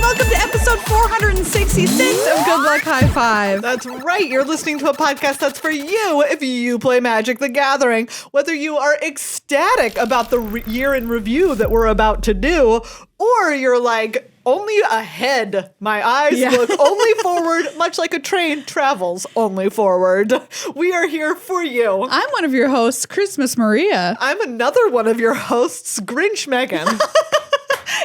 welcome to episode 466 of Good Luck High Five. That's right. You're listening to a podcast that's for you if you play Magic the Gathering. Whether you are ecstatic about the year in review that we're about to do, or you're like, only ahead. My eyes look only forward, much like a train travels only forward. We are here for you. I'm one of your hosts, Christmas Maria. I'm another one of your hosts, Grinch Meghan.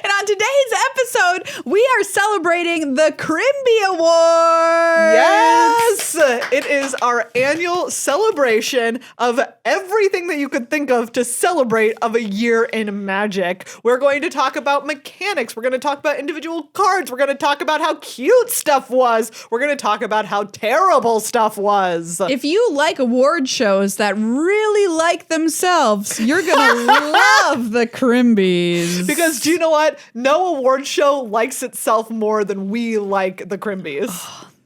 And on today's episode, we are celebrating the Chrimby Awards. Yes! It is our annual celebration of everything that you could think of to celebrate of a year in Magic. We're going to talk about mechanics. We're going to talk about individual cards. We're going to talk about how cute stuff was. We're going to talk about how terrible stuff was. If you like award shows that really like themselves, you're going to love the Chrimbys. Because do you know what? No award show likes itself more than we like the Chrimbys.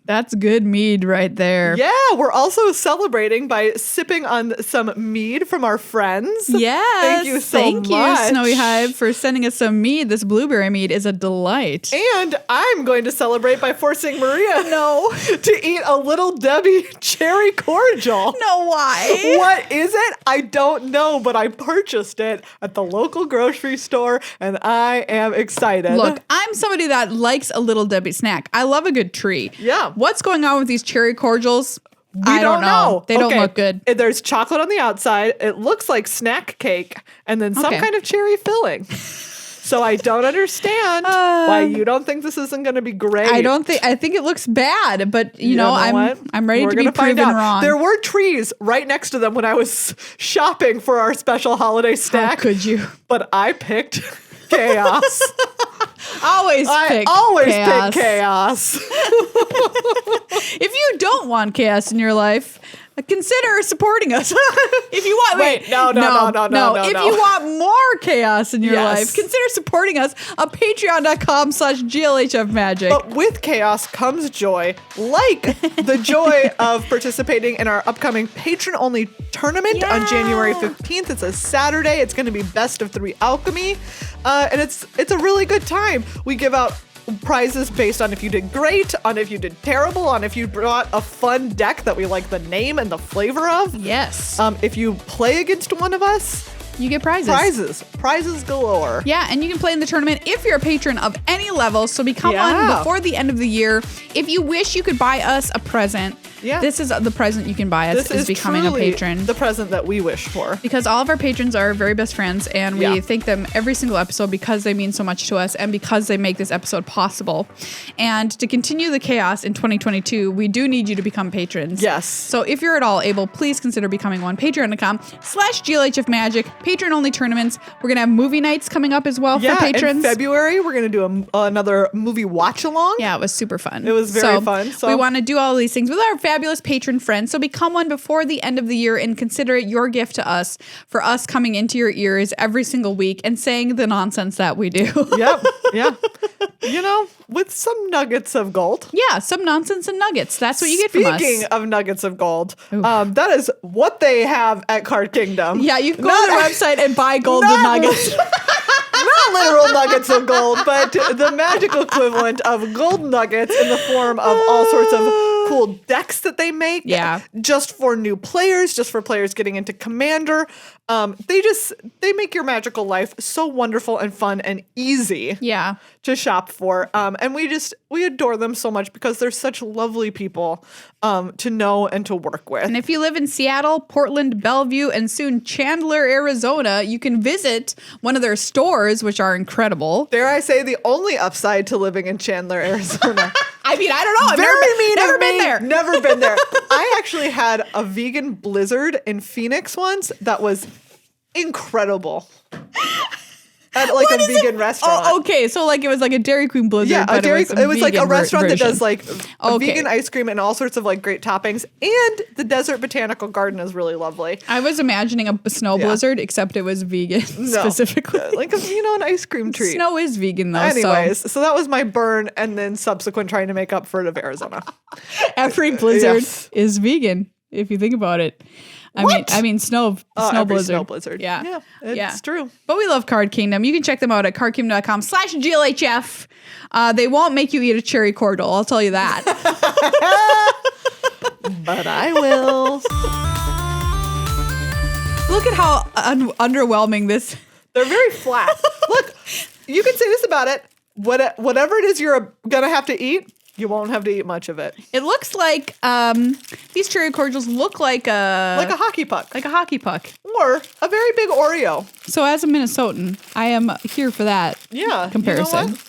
That's good mead right there. Yeah, we're also celebrating by sipping on some mead from our friends. Yes. Thank you so much. Thank you, Snowy Hive, for sending us some mead. This blueberry mead is a delight. And I'm going to celebrate by forcing Maria to eat a Little Debbie cherry cordial. No, why? What is it? I don't know, but I purchased it at the local grocery store, and I am excited. Look, I'm somebody that likes a Little Debbie snack. I love a good treat. Yeah. What's going on with these cherry cordials? I don't know. They don't look good. There's chocolate on the outside. It looks like snack cake, and then some kind of cherry filling. So I don't understand why you don't think this isn't going to be great. I think it looks bad, but you know I'm ready to be proven wrong. There were trees right next to them when I was shopping for our special holiday snack. How could you? But I picked chaos. Always pick chaos. If you don't want chaos in your life, consider supporting us. If you want, no. If you want more chaos in your life, consider supporting us on patreon.com/GLHF Magic. But with chaos comes joy, like the joy of participating in our upcoming patron-only tournament on January 15th. It's a Saturday. It's going to be Best of 3 Alchemy. And it's a really good time. We give out prizes based on if you did great, on if you did terrible, on if you brought a fun deck that we like the name and the flavor of. Yes. If you play against one of us, you get prizes. Prizes galore. Yeah, and you can play in the tournament if you're a patron of any level, so become one before the end of the year. If you wish you could buy us a present, this is the present you can buy us, is becoming a patron. The present that we wish for. Because all of our patrons are very best friends, and we thank them every single episode because they mean so much to us and because they make this episode possible. And to continue the chaos in 2022, we do need you to become patrons. Yes. So if you're at all able, please consider becoming one. Patreon.com/GLHF Magic. Patron-only tournaments. We're going to have movie nights coming up as well for patrons. In February, we're going to do another movie watch-along. Yeah, it was super fun. It was very fun. So we want to do all these things with our fabulous patron friends. So become one before the end of the year and consider it your gift to us for us coming into your ears every single week and saying the nonsense that we do. Yep. Yeah. You know, with some nuggets of gold. Yeah, some nonsense and nuggets. That's what you get from us. Speaking of nuggets of gold, that is what they have at Card Kingdom. Yeah, you can go to their website and buy golden nuggets. Not literal nuggets of gold, but the magical equivalent of gold nuggets in the form of all sorts of cool decks that they make. Yeah. Just for new players, just for players getting into Commander. They make your magical life so wonderful and fun and easy to shop for. And we adore them so much because they're such lovely people to know and to work with. And if you live in Seattle, Portland, Bellevue, and soon Chandler, Arizona, you can visit one of their stores, which are incredible. Dare I say the only upside to living in Chandler, Arizona. I mean, I don't know. I've never been there. Never been there. I actually had a vegan blizzard in Phoenix once that was incredible. At like a vegan restaurant. Oh, okay. So like it was like a Dairy Queen blizzard. Yeah, but it was like a restaurant that does like Okay. vegan ice cream and all sorts of like great toppings. And the Desert Botanical Garden is really lovely. I was imagining a snow blizzard, except it was vegan specifically. Like an ice cream treat. Snow is vegan though. Anyways, so that was my burn and then subsequent trying to make up for it of Arizona. Every blizzard is vegan if you think about it. I mean snow blizzard. Snow blizzard. Yeah. It's true. But we love Card Kingdom. You can check them out at cardkingdom.com/GLHF. They won't make you eat a cherry cordial. I'll tell you that. But I will. Look at how underwhelming this. They're very flat. Look, you can say this about it. Whatever it is you're gonna have to eat, you won't have to eat much of it. It looks like these cherry cordials look like a hockey puck. Like a hockey puck. Or a very big Oreo. So as a Minnesotan, I am here for that comparison. You know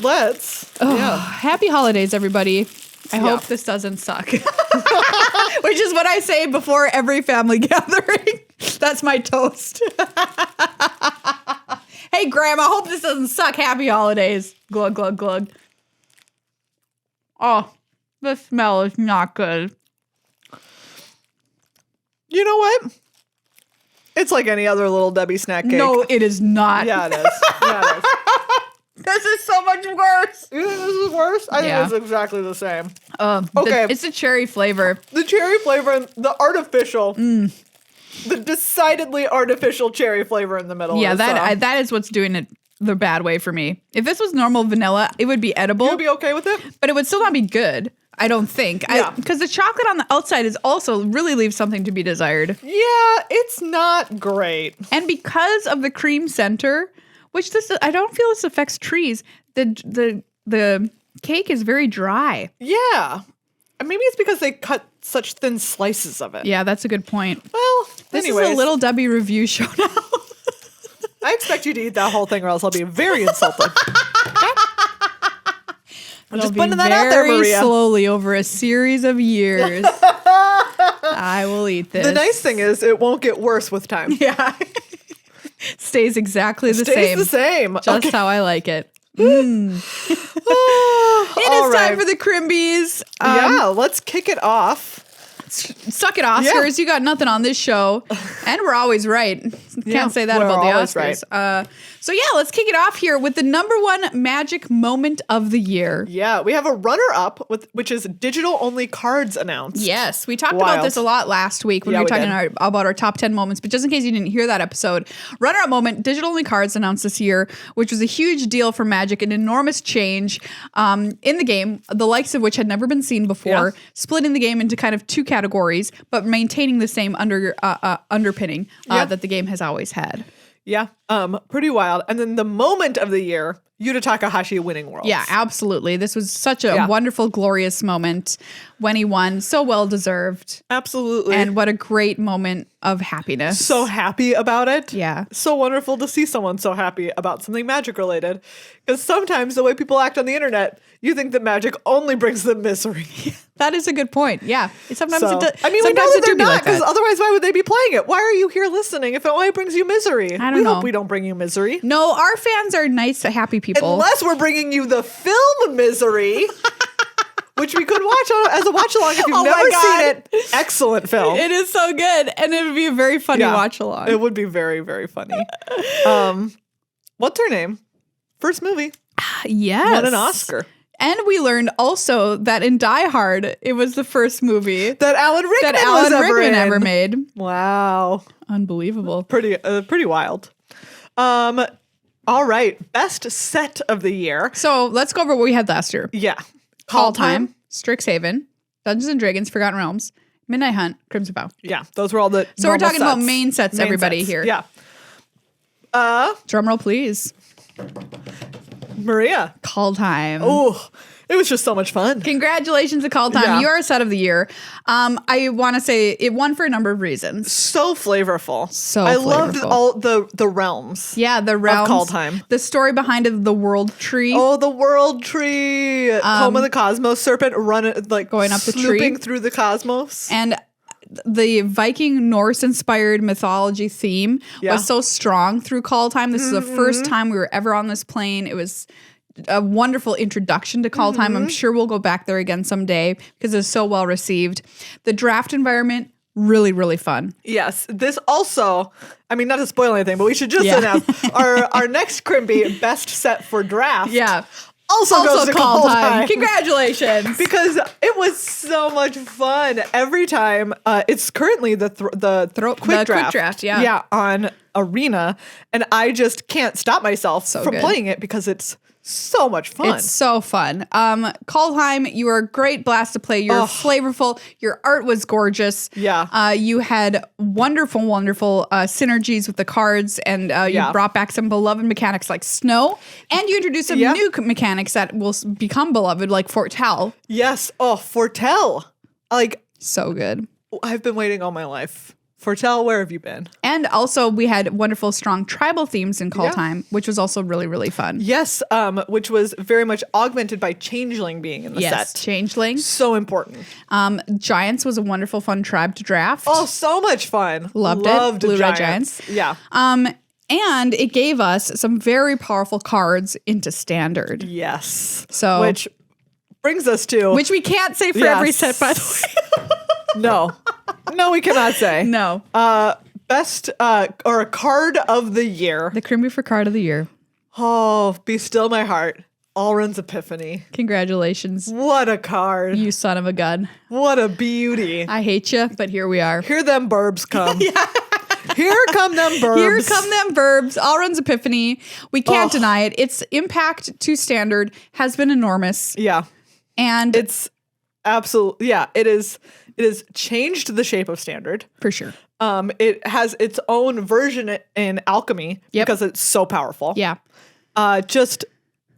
what? Happy holidays, everybody. I hope this doesn't suck. Which is what I say before every family gathering. That's my toast. Hey, Grandma, hope this doesn't suck. Happy holidays. Glug, glug, glug. Oh, the smell is not good. You know what? It's like any other Little Debbie snack cake. No, it is not. Yeah, it is. Yeah, it is. This is so much worse. You think this is worse? I think it's exactly the same. Okay. It's a cherry flavor. The cherry flavor and the artificial, the decidedly artificial cherry flavor in the middle. Yeah, that is what's doing it the bad way for me. If this was normal vanilla, it would be edible. You'd be okay with it? But it would still not be good. I don't think. Yeah. Because the chocolate on the outside is also really leaves something to be desired. Yeah, it's not great. And because of the cream center, which I don't feel this affects trees, the cake is very dry. Yeah. And maybe it's because they cut such thin slices of it. Yeah, that's a good point. Well, this is a Little Debbie review show now. I expect you to eat that whole thing or else I'll be very insulted. I'm just putting that out there, Maria. Very slowly over a series of years. I will eat this. The nice thing is it won't get worse with time. Yeah. Stays exactly the same. Stays the same. Just how I like it. It is time for the Chrimbys. Yeah, let's kick it off. Suck it, Oscars. You got nothing on this show. And we're always right. Can't say that about the Oscars. Right. So yeah, let's kick it off here with the #1 magic moment of the year. Yeah, we have a runner-up, which is digital-only cards announced. Yes, we talked about this a lot last week when we were talking about our top 10 moments, but just in case you didn't hear that episode, runner-up moment, digital-only cards announced this year, which was a huge deal for Magic, an enormous change in the game, the likes of which had never been seen before, splitting the game into kind of two categories, but maintaining the same underpinning that the game has always had. Yeah, pretty wild. And then the moment of the year, Yuta Takahashi winning Worlds. Yeah, absolutely. This was such a wonderful, glorious moment when he won. So well deserved. Absolutely. And what a great moment of happiness. So happy about it. Yeah. So wonderful to see someone so happy about something Magic related. Because sometimes the way people act on the internet, you think that Magic only brings them misery. That is a good point. Yeah. Sometimes it does. I mean, we know that they're not, because otherwise why would they be playing it? Why are you here listening if it only brings you misery? I don't know. We hope we don't bring you misery. No, our fans are nice, happy people. Unless we're bringing you the film Misery, which we could watch as a watch along if you've never seen it. Excellent film. It is so good, and it would be a very funny watch along. It would be very, very funny. What's her name? First movie. Yes. Won an Oscar. And we learned also that in Die Hard, it was the first movie that Alan Rickman ever made. Wow. Unbelievable. Pretty wild. All right. Best set of the year. So let's go over what we had last year. Yeah. Call Time, Strixhaven, Dungeons and Dragons, Forgotten Realms, Midnight Hunt, Crimson Vow. Yeah. Those were all the So we're talking about main sets, everybody here. Yeah. Drum roll, please. Maria. Call Time. Oh, it was just so much fun. Congratulations to Call Time. Yeah. You are a set of the year. I want to say it won for a number of reasons. So flavorful. I loved all the realms. Yeah, the realms. Of Call Time. The story behind it, the world tree. Oh, the world tree. Home of the Cosmos Serpent going up the tree. Swooping through the cosmos. And the Viking Norse inspired mythology theme was so strong through Call Time. This is the first time we were ever on this plane. It was a wonderful introduction to Call Time. I'm sure we'll go back there again someday because it's so well received. The draft environment, really, really fun. Yes. This also, I mean, not to spoil anything, but we should just announce our next Chrimby best set for draft. Yeah. also goes to Call Time. Congratulations. Because it was so much fun every time. It's currently the quick draft. Yeah, on Arena. And I just can't stop myself from playing it because it's so much fun. It's so fun. Call Time, you were a great blast to play. You're flavorful. Your art was gorgeous. Yeah. You had wonderful synergies with the cards, and you brought back some beloved mechanics like Snow, and you introduced some new mechanics that will become beloved, like Fortel. Yes. Oh, Fortel. Like, so good. I've been waiting all my life. Fortel, where have you been? And also, we had wonderful, strong tribal themes in Call Time, which was also really, really fun. Yes, which was very much augmented by Changeling being in the set. Yes, Changeling. So important. Giants was a wonderful, fun tribe to draft. Oh, so much fun. Loved it. Blue-red Giants. Yeah. And it gave us some very powerful cards into Standard. Yes. So, which brings us to... Which we can't say for every set, by the way. No, we cannot say. No. Best or a card of the year. The Chrimby for card of the year. Oh, Be Still My Heart. Allrun's Epiphany. Congratulations. What a card. You son of a gun. What a beauty. I hate you, but here we are. Here them burbs come. Here come them burbs. Here come them burbs. Allrun's Epiphany. We can't deny it. Its impact to Standard has been enormous. Yeah. And it's absolutely, it has changed the shape of Standard. For sure. It has its own version in Alchemy because it's so powerful. Yeah. Just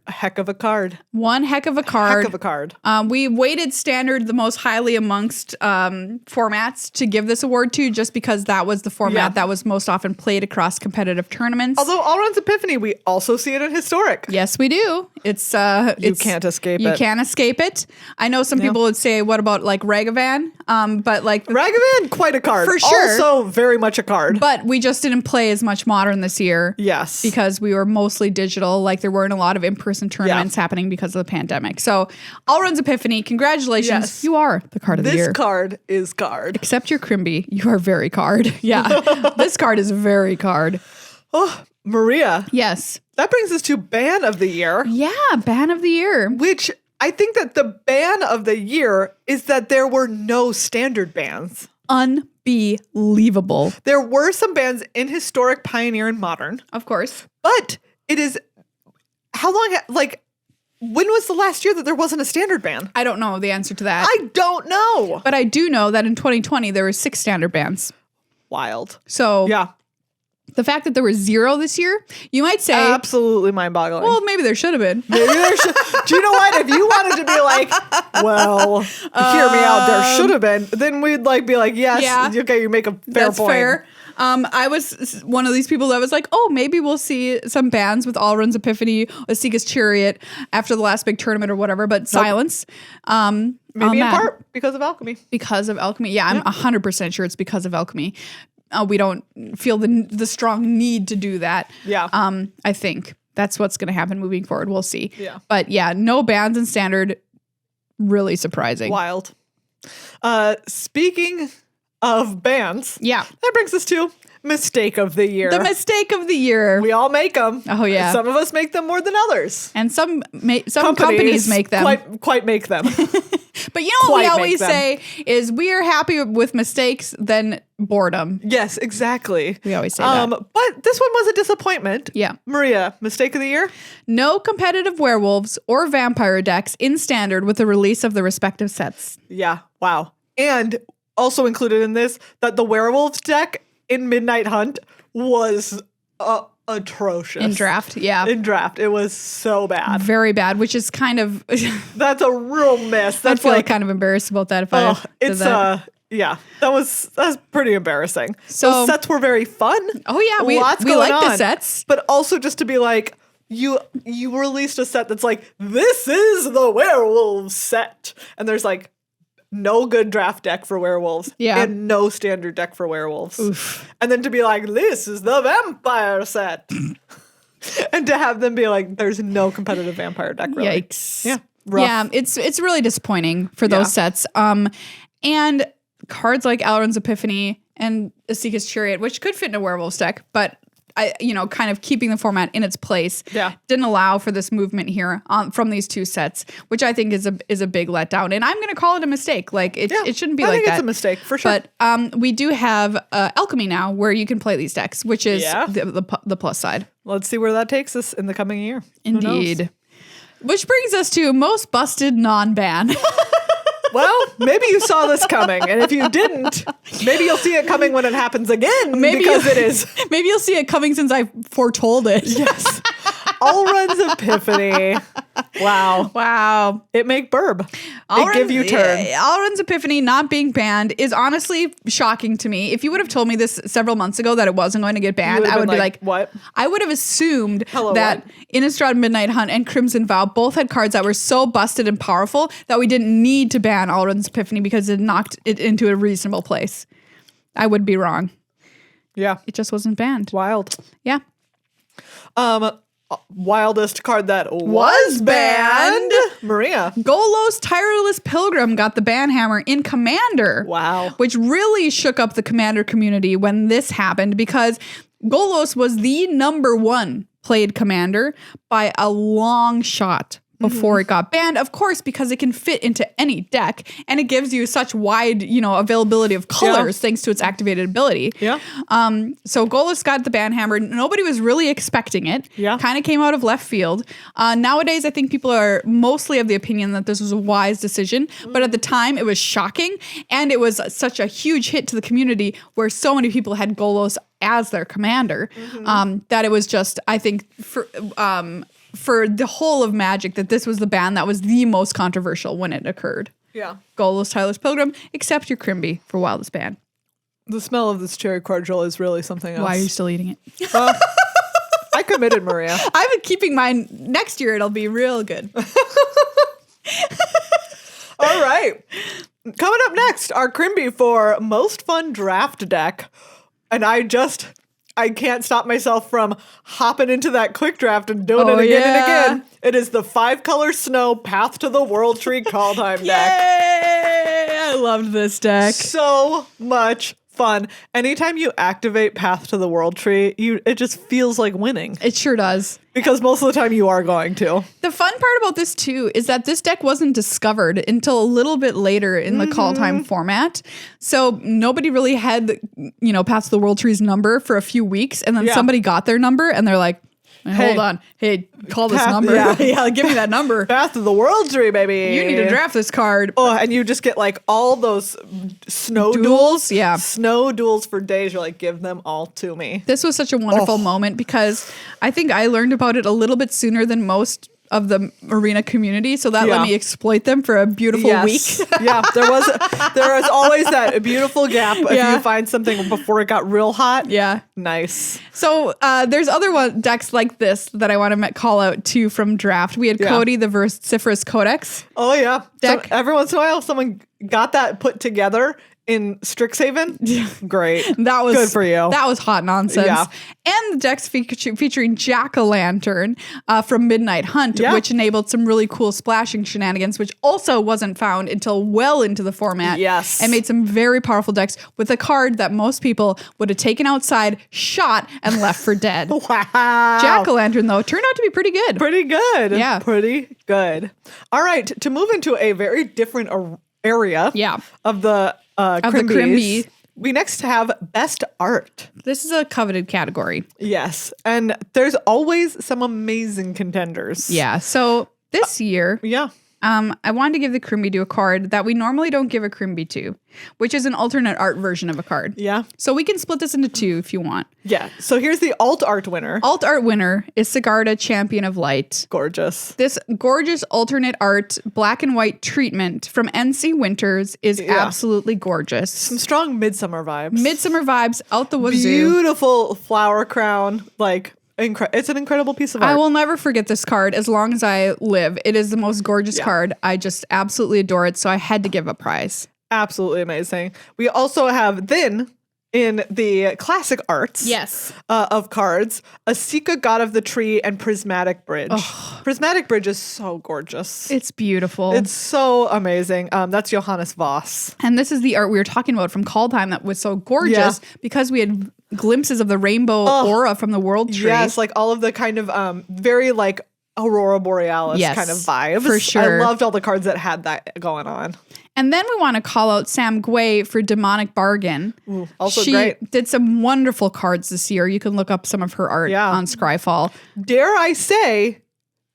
a heck of a card. One heck of a card. Heck of a card. We weighted Standard the most highly amongst formats to give this award to, just because that was the format that was most often played across competitive tournaments. Although Allrun's Epiphany, we also see it in Historic. Yes, we do. It's you can't escape it. You can't escape it. I know some people would say, what about like Ragavan? But like Ragavan, quite a card. For sure. Also very much a card. But we just didn't play as much Modern this year. Yes. Because we were mostly digital. Like there weren't a lot of in-person tournaments happening because of the pandemic. So Allrun's Epiphany, congratulations. Yes. You are the card of the year. This card is card. Except your Chrimby. You are very card. Yeah. This card is very card. Oh, Maria. Yes. That brings us to Ban of the Year. Yeah, Ban of the Year. Which I think that the Ban of the Year is that there were no Standard bans. Unbelievable. There were some bans in Historic, Pioneer, and Modern. Of course. But it is... How long... Like, when was the last year that there wasn't a Standard ban? I don't know the answer to that. I don't know. But I do know that in 2020, there were 6 Standard bans. Wild. So... Yeah. The fact that there was 0 this year, you might say... Absolutely mind-boggling. Well, maybe there should have been. Maybe there should... Do you know what? If you wanted to be like, well, hear me out, there should have been, then we'd like be like, yes, okay, you make a fair point. That's fair. I was one of these people that was like, oh, maybe we'll see some bans with Allrun's Epiphany, Asika's Chariot after the last big tournament or whatever, but silence. Maybe in part because of Alchemy. Because of Alchemy. Yeah, I'm 100% sure it's because of Alchemy. We don't feel the strong need to do that. Yeah. I think that's what's going to happen moving forward. We'll see. Yeah. But yeah, no bans in Standard. Really surprising. Wild. Speaking of bans. Yeah. That brings us to Mistake of the Year. The Mistake of the Year. We all make them. Oh, yeah. Some of us make them more than others. And some companies make them. Quite make them. But you know what we always say is we are happy with mistakes than boredom. Yes, exactly. We always say that. But this one was a disappointment. Yeah. Maria, Mistake of the Year? No competitive werewolves or vampire decks in Standard with the release of the respective sets. Yeah. Wow. And also included in this, that the werewolves deck in Midnight Hunt was atrocious. In Draft, yeah. In Draft. It was so bad. Very bad, which is kind of... That's a real miss. That's I'd feel like kind of embarrassed about that if I did that. Yeah, that's pretty embarrassing. So those sets were very fun. Oh yeah, we like the sets. But also just to be like, you released a set that's like, this is the werewolves set. And there's like no good draft deck for werewolves. Yeah. And no standard deck for werewolves. Oof. And then to be like, this is the vampire set. And to have them be like, there's no competitive vampire deck really. Yikes. Yeah. Rough. Yeah, it's really disappointing for those sets. And cards like Allrun's Epiphany and Asika's Chariot, which could fit in a werewolf deck, but kind of keeping the format in its place. Yeah. Didn't allow for this movement here from these two sets, which I think is a big letdown. And I'm going to call it a mistake. Like it shouldn't be like that. I think it's a mistake for sure. But we do have Alchemy now where you can play these decks, which is the plus side. Let's see where that takes us in the coming year. Indeed. Which brings us to most busted non-ban. Well, maybe you saw this coming, and if you didn't, maybe you'll see it coming when it happens again. Because it is. Maybe you'll see it coming since I foretold it. Yes. Allrun's Epiphany. Wow. It make burb. It give you turn. Allrun's Epiphany not being banned is honestly shocking to me. If you would have told me this several months ago that it wasn't going to get banned, I would be like, what? I would have assumed that Innistrad Midnight Hunt and Crimson Vow both had cards that were so busted and powerful that we didn't need to ban Allrun's Epiphany because it knocked it into a reasonable place. I would be wrong. Yeah. It just wasn't banned. Wild. Yeah. Wildest card that was banned. Maria. Golos Tireless Pilgrim got the ban hammer in Commander. Wow. Which really shook up the Commander community when this happened because Golos was the #1 played Commander by a long shot before it got banned, of course, because it can fit into any deck and it gives you such wide, availability of colors thanks to its activated ability. Yeah. So Golos got the ban hammer. Nobody was really expecting it. Yeah. Kind of came out of left field. Nowadays, I think people are mostly of the opinion that this was a wise decision, but at the time it was shocking and it was such a huge hit to the community where so many people had Golos as their commander that it was just, I think, for the whole of Magic, that this was the ban that was the most controversial when it occurred. Yeah. Golos Tireless Pilgrim, except your Chrimby for wildest ban. The smell of this cherry cordial is really something else. Why are you still eating it? I committed, Maria. I've been keeping mine. Next year, it'll be real good. All right. Coming up next, our Chrimby for most fun draft deck. And I can't stop myself from hopping into that quick draft and doing it again and again. It is the 5-color snow Path to the World Tree Call Time deck. Yay! I loved this deck. So much fun. Anytime you activate Path to the World Tree, it just feels like winning. It sure does. Because most of the time you are going to. The fun part about this too is that this deck wasn't discovered until a little bit later in the call time format. So nobody really had, Path to the World Tree's number for a few weeks. And then somebody got their number and they're like, hold on. Hey, call this number. Yeah, give me that number. Path to the World Tree, baby. You need to draft this card. Oh, and you just get like all those snow duels. Yeah. Snow duels for days. You're like, give them all to me. This was such a wonderful moment because I think I learned about it a little bit sooner than most of the Arena community, so that let me exploit them for a beautiful week. Yeah, there was always that beautiful gap if you find something before it got real hot. Yeah. Nice. So there's other decks like this that I want to call out too from draft. We had Cody, the Vociferous Codex. Oh yeah. Deck. So every once in a while someone got that put together in Strixhaven. Great. That was good for you. That was hot nonsense. Yeah. And the decks featuring Jack-o'-lantern from Midnight Hunt, which enabled some really cool splashing shenanigans, which also wasn't found until well into the format. Yes. And made some very powerful decks with a card that most people would have taken outside, shot, and left for dead. Wow. Jack-o'-lantern, though, turned out to be pretty good. Pretty good. Yeah. Pretty good. All right. To move into a very different area of the Chrimbys, we next have Best Art. This is a coveted category. Yes. And there's always some amazing contenders. Yeah. So this year, yeah. I wanted to give the Chrimby to a card that we normally don't give a Chrimby to, which is an alternate art version of a card. Yeah. So we can split this into two if you want. Yeah. So here's the alt art winner. Alt art winner is Sigarda, Champion of Light. Gorgeous. This gorgeous alternate art black and white treatment from NC Winters is absolutely gorgeous. Some strong midsummer vibes. Midsummer vibes out the wazoo. Beautiful flower crown. Like, it's an incredible piece of art. I will never forget this card as long as I live. It is the most gorgeous card. I just absolutely adore it. So I had to give a prize. Absolutely amazing. We also have Thin, in the classic arts Yes. of cards, Asika, God of the Tree, and Prismatic Bridge. Oh. Prismatic Bridge is so gorgeous. It's beautiful. It's so amazing. That's Johannes Voss. And this is the art we were talking about from Kaldheim that was so gorgeous because we had glimpses of the rainbow aura from the World Tree. Yes, like all of the kind of very like Aurora Borealis kind of vibes. For sure. I loved all the cards that had that going on. And then we want to call out Sam Gway for Demonic Bargain. Ooh, also she great. did some wonderful cards this year. You can look up some of her art on Scryfall. Dare I say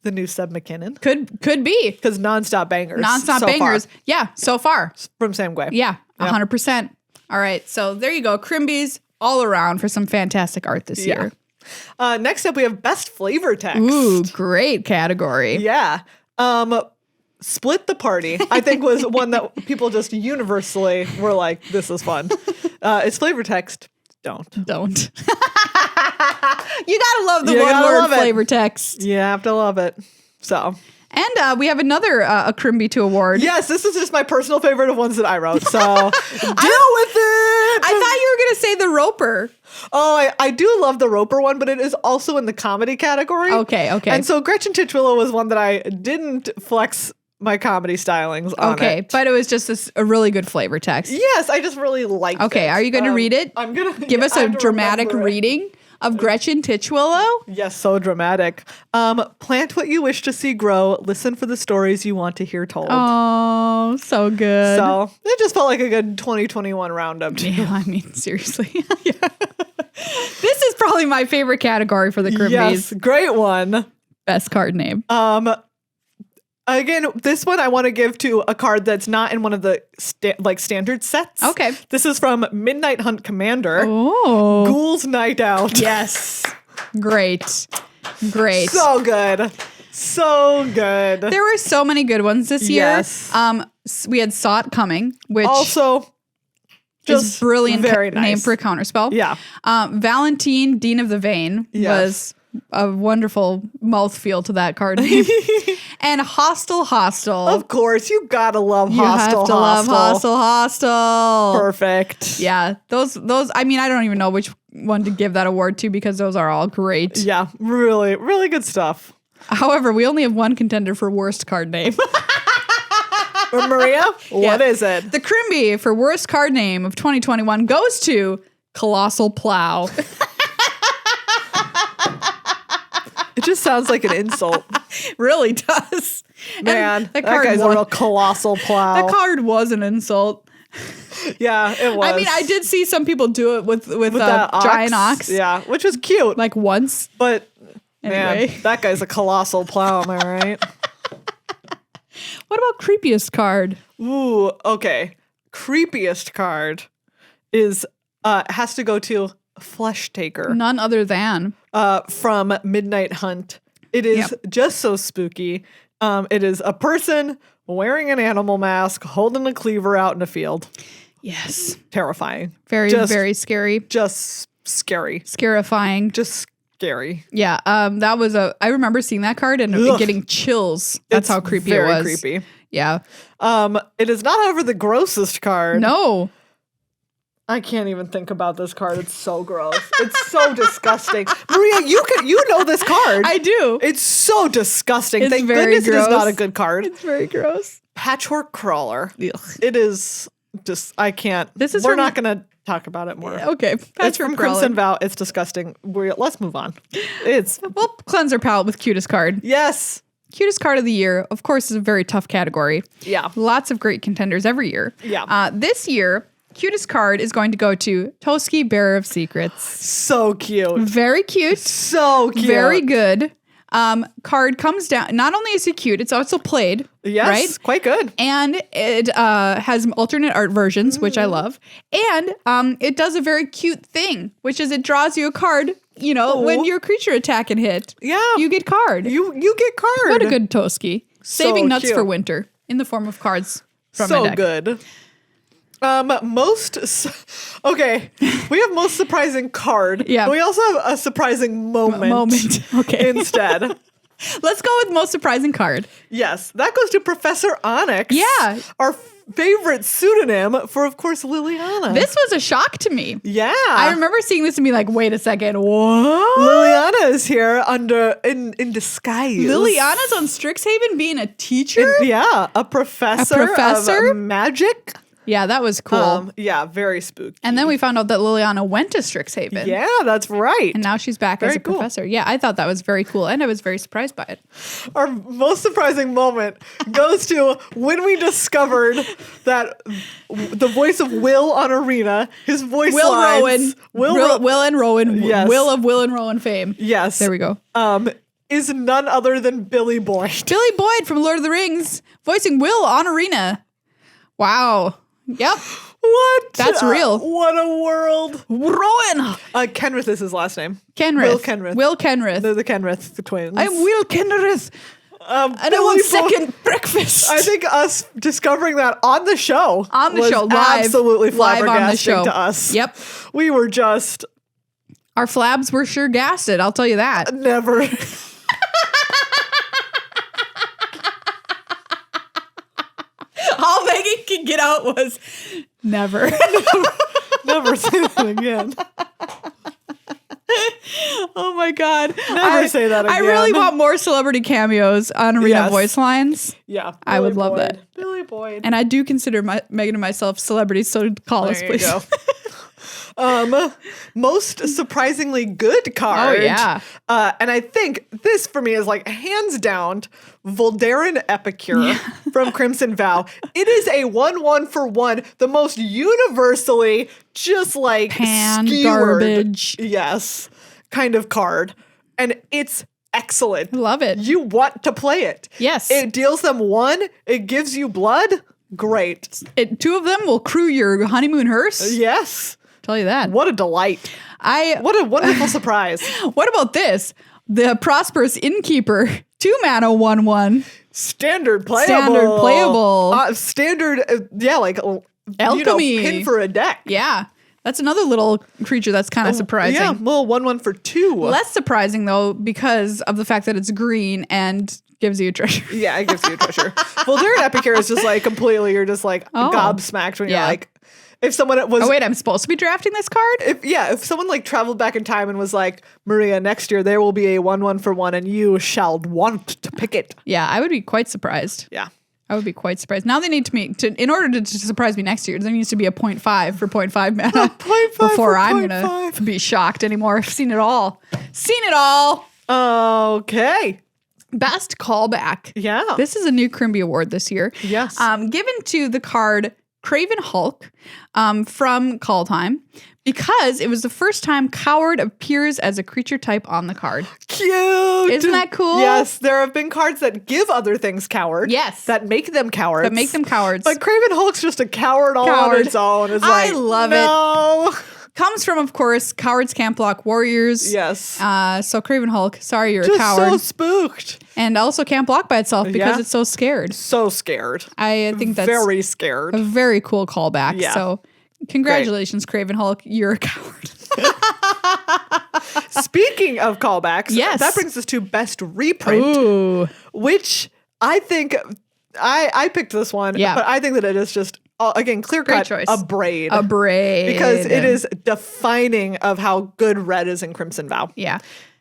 the new Seb McKinnon? Could be. Because nonstop bangers. Nonstop bangers. Far. Yeah, so far. From Sam Gway. Yeah, 100%. All right, so there you go. Chrimbys all around for some fantastic art this year. Next up, we have Best Flavor Text. Ooh, great category. Yeah. Split the Party, I think, was one that people just universally were like, this is fun. It's flavor text. Don't. You gotta love the one-word flavor text. You have to love it. So. And we have another a Chrimby to award. Yes, this is just my personal favorite of ones that I wrote. So deal with it. I thought you were going to say the Roper. Oh, I do love the Roper one, but it is also in the comedy category. Okay. And so Gretchen Titchwillow was one that I didn't flex my comedy stylings on. Okay, but it was just a really good flavor text. Yes, I just really liked it. Okay, are you going to read it? I'm going to give us a dramatic reading of Gretchen Titchwillow. Yes, so dramatic. Plant what you wish to see grow. Listen for the stories you want to hear told. Oh, so good. So it just felt like a good 2021 roundup too. Yeah, I mean, seriously. This is probably my favorite category for the Chrimbys. Yes, great one. Best card name. Again, this one I want to give to a card that's not in one of the standard sets. Okay. This is from Midnight Hunt Commander. Oh. Ghouls Night Out. Yes. Great. So good. There were so many good ones this year. Yes. We had Sought Coming, which also is brilliant very nice name for a counterspell. Yeah. Valentine, Dean of the Vein was a wonderful mouthfeel to that card name. And Hostile. Of course, you gotta love You Hostile. have to love Hostile. Perfect. Yeah, those. I mean, I don't even know which one to give that award to because those are all great. Yeah, really, really good stuff. However, we only have one contender for worst card name. Maria, what is it? The Chrimby for worst card name of 2021 goes to Colossal Plow. It just sounds like an insult. Really does. Man, that guy's a real colossal plow. That card was an insult. Yeah, it was. I mean, I did see some people do it with that giant ox. Yeah, which was cute. Like once. But, anyway. Man, that guy's a colossal plow, am I right? What about creepiest card? Ooh, okay. Creepiest card is has to go to Flesh Taker. None other than from Midnight Hunt. It is just so spooky. It is a person wearing an animal mask, holding a cleaver out in a field. Yes. Terrifying. Very scary. Just scary. Scarifying. Just scary. Yeah. That was I remember seeing that card and getting chills. That's how creepy it was. Very creepy. Yeah. It is not, however, the grossest card. No. I can't even think about this card. It's so gross. It's so disgusting. Maria, you know this card. I do. It's so disgusting. It's Thank very goodness gross. it is not a good card. It's very gross. Patchwork Crawler. Ugh. It is just, I can't. We're not going to talk about it more. Okay. It's from Crimson Vow. It's disgusting. Let's move on. We'll cleanse our palate with cutest card. Yes. Cutest card of the year, of course, is a very tough category. Yeah. Lots of great contenders every year. Yeah. This year, cutest card is going to go to Toski, Bearer of Secrets. So cute. Very cute. So cute. Very good. Card comes down. Not only is it cute, it's also played. Yes, right? Quite good. And it has alternate art versions, which I love. And it does a very cute thing, which is it draws you a card. You know, when your creature attack and hit, you get card. You get card. What a good Toski. Saving so nuts cute. for winter in the form of cards from so my deck. Good. Okay, we have most surprising card. Yeah. We also have a surprising moment. Okay. Instead. Let's go with most surprising card. Yes, that goes to Professor Onyx. Yeah. Our favorite pseudonym for, of course, Liliana. This was a shock to me. Yeah. I remember seeing this and being like, wait a second, what? Liliana is here in disguise. Liliana's on Strixhaven being a teacher? Yeah, a professor of magic. Yeah, that was cool. Yeah, very spooky. And then we found out that Liliana went to Strixhaven. Yeah, that's right. And now she's back as a professor. Yeah, I thought that was very cool. And I was very surprised by it. Our most surprising moment goes to when we discovered that the voice of Will on Arena, his voice lines, Will and Rowan. Yes. Will of Will and Rowan fame. Yes. There we go. Is none other than Billy Boyd. Billy Boyd from Lord of the Rings, voicing Will on Arena. Wow. Yep. What? That's real. What a world. Rowan. Kenrith is his last name. Kenrith. Will Kenrith. They're the Kenrith twins. I'm Will Kenrith. And I want second breakfast. I think us discovering that on the show. Live. Absolutely live flabbergasting on the show. to us. Yep. We were just. Our flabs were sure gasted, I'll tell you that. Never. All Megan could get out was never. Never say that again. Oh my God. Never say that again. I really want more celebrity cameos on Arena voice lines. Yeah. I would love that. Billy Boyd. And I do consider Megan and myself celebrities, so call us, please. Go. Most surprisingly good card. Oh, yeah. And I think this for me is like hands down Voldarin Epicure from Crimson Vow. It is a 1/1 for 1, the most universally just like pan skewered, garbage. Yes, kind of card. And it's excellent. Love it. You want to play it. Yes. It deals them 1. It gives you blood. Great. 2 of them will crew your honeymoon hearse. Yes. Tell you that. What a delight. What a wonderful surprise. What about this? The Prosperous Innkeeper, 2 mana 1/1. Standard playable. Standard, like alchemy. Pin for a deck. Yeah. That's another little creature that's kind of surprising. Yeah, little 1/1 for 2. Less surprising though, because of the fact that it's green and gives you a treasure. Yeah, it gives you a treasure. Voldarin Epicure is just like completely, you're just like gobsmacked when you're like, if someone was. Oh wait, I'm supposed to be drafting this card? If someone like traveled back in time and was like, Maria, next year there will be a 1/1 for 1 and you shall want to pick it. Yeah, I would be quite surprised. Yeah. I would be quite surprised. Now they need to in order to surprise me next year, there needs to be a 0.5 for 0.5 mana 0.5 before I'm 0.5. going to be shocked anymore. I've seen it all. Seen it all. Okay. Best callback. Yeah. This is a new Chrimby Award this year. Yes. Given to the card Craven Hulk from Call Time because it was the first time Coward appears as a creature type on the card. Cute. Isn't that cool? Yes. There have been cards that give other things coward. Yes. That make them cowards. That make them cowards. But Craven Hulk's just a coward all on its own. It's like, I love it. Comes from, of course, Cowards Can't Block Warriors. Yes. So Craven Hulk, sorry you're just a coward. so spooked. And also can't block by itself because it's so scared. So scared. I think that's very scared. A very cool callback. Yeah. So congratulations, Craven Hulk. You're a coward. Speaking of callbacks, that brings us to best reprint, which I think I picked this one, but I think that it is just again clear cut a braid, because it is defining of how good red is in Crimson Vow. Yeah.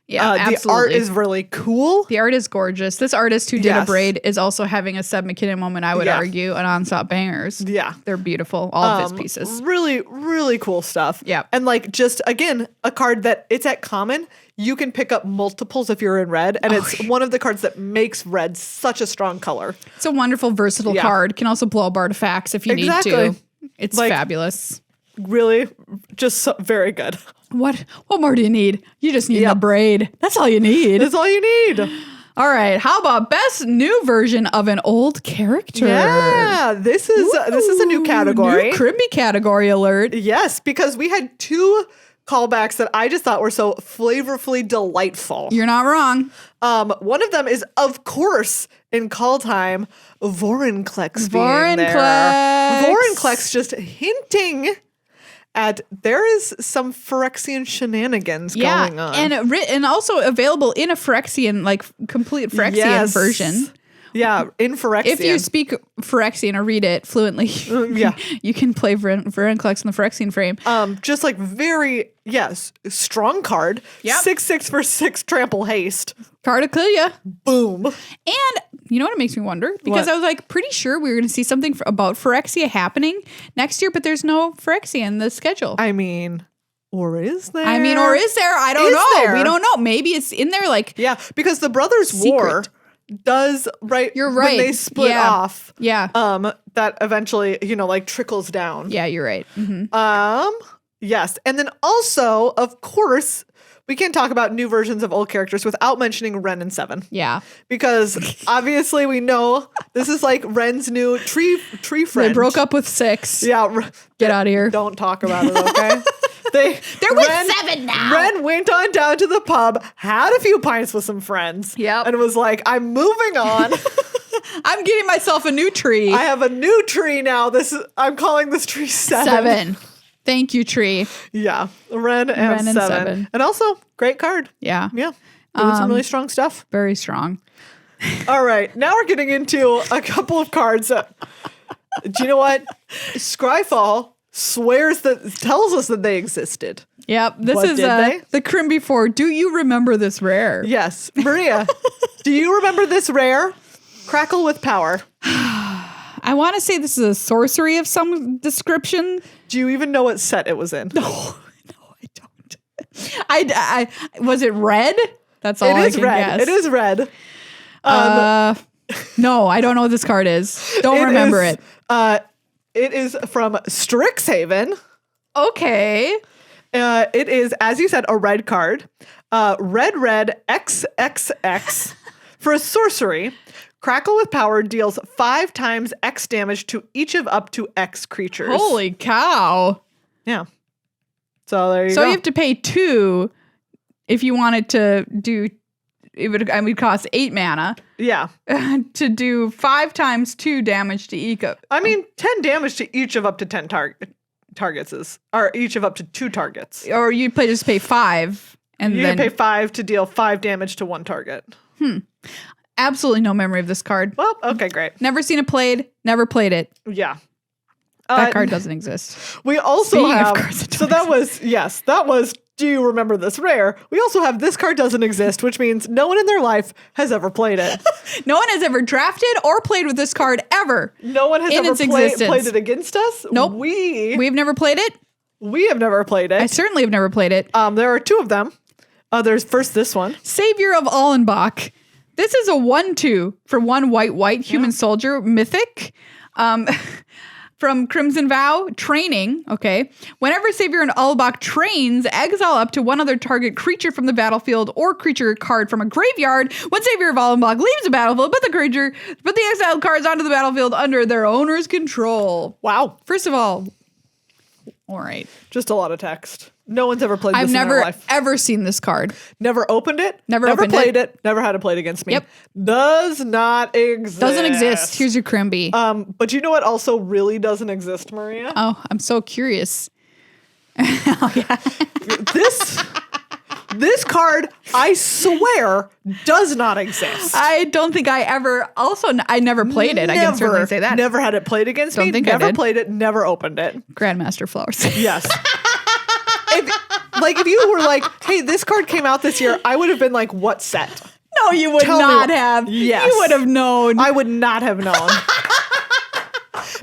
Yeah, the art is really cool. The art is gorgeous. This artist who did a braid is also having a Seb McKinnon moment, I would argue, on Onslaught Bangers. Yeah. They're beautiful. All of his pieces. Really, really cool stuff. Yeah. And like just, again, a card that it's at common. You can pick up multiples if you're in red. And it's one of the cards that makes red such a strong color. It's a wonderful, versatile card. Can also blow up artifacts if you need to. It's fabulous. Really, just very good. What more do you need? You just need a braid. That's all you need. That's all you need. All right. How about best new version of an old character? Yeah, this is a new category. New Chrimby category alert. Yes, because we had 2 callbacks that I just thought were so flavorfully delightful. You're not wrong. One of them is, of course, in Call Time, Vorinclex being there. Vorinclex just hinting there is some Phyrexian shenanigans going on. And also available in a Phyrexian, like complete Phyrexian version. Yeah, in Phyrexian. If you speak Phyrexian or read it fluently, you can play Veranclex in the Phyrexian frame. Just like very, strong card. Yep. 6/6 for 6 trample haste. Card to kill ya. Boom. And you know what it makes me wonder? Because What? I was like pretty sure we were going to see something about Phyrexia happening next year, but there's no Phyrexia in the schedule. I mean, or is there? Or is there? I don't know. There? We don't know. Maybe it's in there like Yeah, because the Brothers' War does, right? You're right. When they split off. Yeah. That eventually, like trickles down. Yeah, you're right. Mm-hmm. Yes. And then also, of course, we can't talk about new versions of old characters without mentioning Ren and Seven. Yeah. Because obviously we know this is like Ren's new tree friend. They broke up with 6. Yeah. Get out of here. Don't talk about it, okay? They're with 7 now. Ren went on down to the pub, had a few pints with some friends. Yep. And was like, I'm moving on. I'm getting myself a new tree. I have a new tree now. I'm calling this tree 7. Thank you, tree. Yeah. Ren and 7. And also, great card. Yeah. Yeah. Doing some really strong stuff. Very strong. All right. Now we're getting into a couple of cards. Do you know what? Scryfall tells us that they existed. Yep. This What is did they? the Chrimby 4. Do you remember this rare? Yes. Maria, do you remember this rare? Crackle with Power. I want to say this is a sorcery of some description. Do you even know what set it was in? No, I don't. I was it red? That's all I can guess. It is red. No, I don't know what this card is. Don't remember it. It is from Strixhaven. Okay. It is, as you said, a red card. Red XXX. For a sorcery, Crackle with Power deals 5 times X damage to each of up to X creatures. Holy cow. Yeah. So there you go. So you have to pay 2 if you wanted to do, it would cost 8 mana. Yeah. To do 5 times 2 damage to each. 10 damage to each of up to 10 targets or each of up to 2 targets. Or you just pay 5 and you then can pay 5 to deal 5 damage to 1 target. Absolutely no memory of this card. Well, okay, great. Never seen it played. Never played it. Yeah. That card doesn't exist. We also Speaking have, of cards that don't so that was, do you remember this rare? We also have this card doesn't exist, which means no one in their life has ever played it. No one has ever drafted or played with this card ever. No one has in ever its existence. played it against us. Nope. We've never played it. We have never played it. I certainly have never played it. There are 2 of them. There's first this one. Savior of Allenbach. This is a 1/2 for 1 white human soldier mythic. From Crimson Vow, training, okay. Whenever Savior and Allenbach trains, exile up to 1 other target creature from the battlefield or creature card from a graveyard. When Savior of Allenbach leaves the battlefield, put the exiled cards onto the battlefield under their owner's control. Wow. First of all right. Just a lot of text. No one's ever played this I've in their never life. ever seen this card. Never opened it. Never opened played it. Never had it played against me. Yep. Does not exist. Doesn't exist. Here's your Chrimby. But you know what also really doesn't exist, Maria? Oh, I'm so curious. Oh, yeah. This card, I swear, does not exist. I don't think I ever. Also, I never played it. I can certainly say that. Never had it played against me. Think I never did. played it. Never opened it. Grandmaster Flowers. Yes. If you were like, hey, this card came out this year, I would have been like, what set? No, you would not have. Yes. You would have known. I would not have known.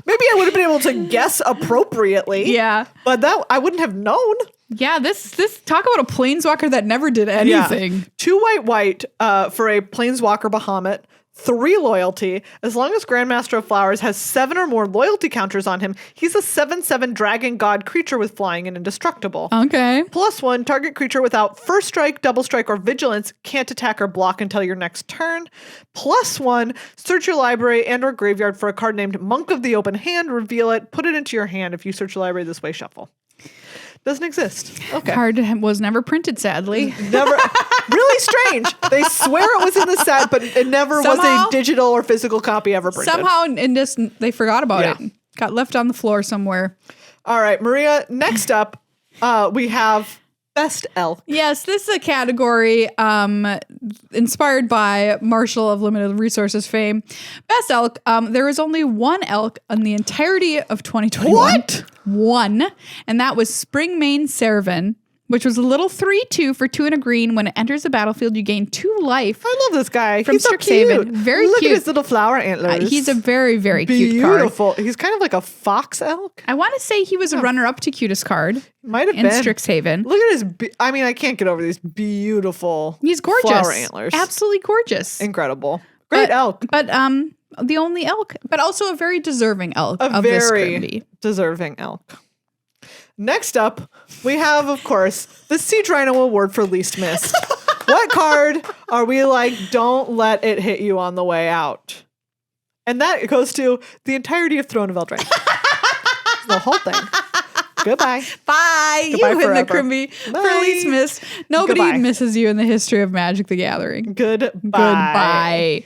Maybe I would have been able to guess appropriately. Yeah. But that I wouldn't have known. Yeah, this talk about a planeswalker that never did anything. Yeah. 2 white for a planeswalker Bahamut. 3 loyalty. As long as Grandmaster of Flowers has 7 or more loyalty counters on him, he's a 7/7 dragon god creature with flying and indestructible. Okay. +1, target creature without first strike, double strike, or vigilance can't attack or block until your next turn. +1, search your library and or graveyard for a card named Monk of the Open Hand, reveal it, put it into your hand. If you search your library this way, shuffle. Doesn't exist. Okay. Card was never printed, sadly. Never. Really strange. They swear it was in the set, but it never was a digital or physical copy ever printed. Somehow, they forgot about it. Got left on the floor somewhere. All right, Maria, next up, we have Best Elk. Yes, this is a category inspired by Marshall of Limited Resources fame. Best elk. There was only one elk on the entirety of 2021. What? One. And that was Spring Main Cervin, which was a little 3/2 for 2 and a green. When it enters the battlefield, you gain 2 life. I love this guy. From He's so Strixhaven. cute. Very Look cute. at his little flower antlers. He's a very, very cute card. Beautiful. He's kind of like a fox elk. I want to say he was a runner-up to cutest card Might have in been. Strixhaven. Look at his. I can't get over these beautiful. He's gorgeous. Flower antlers. Absolutely gorgeous. Incredible. Great elk. But the only elk, but also a very deserving elk A of this very Chrimby. deserving elk. Next up, we have, of course, the Siege Rhino Award for Least Missed. What card are we like, don't let it hit you on the way out? And that goes to the entirety of Throne of Eldraine. The whole thing. Goodbye. Bye. Goodbye You win the forever. Chrimby for Bye. least missed. Nobody Goodbye. misses you in the history of Magic the Gathering. Goodbye. Goodbye.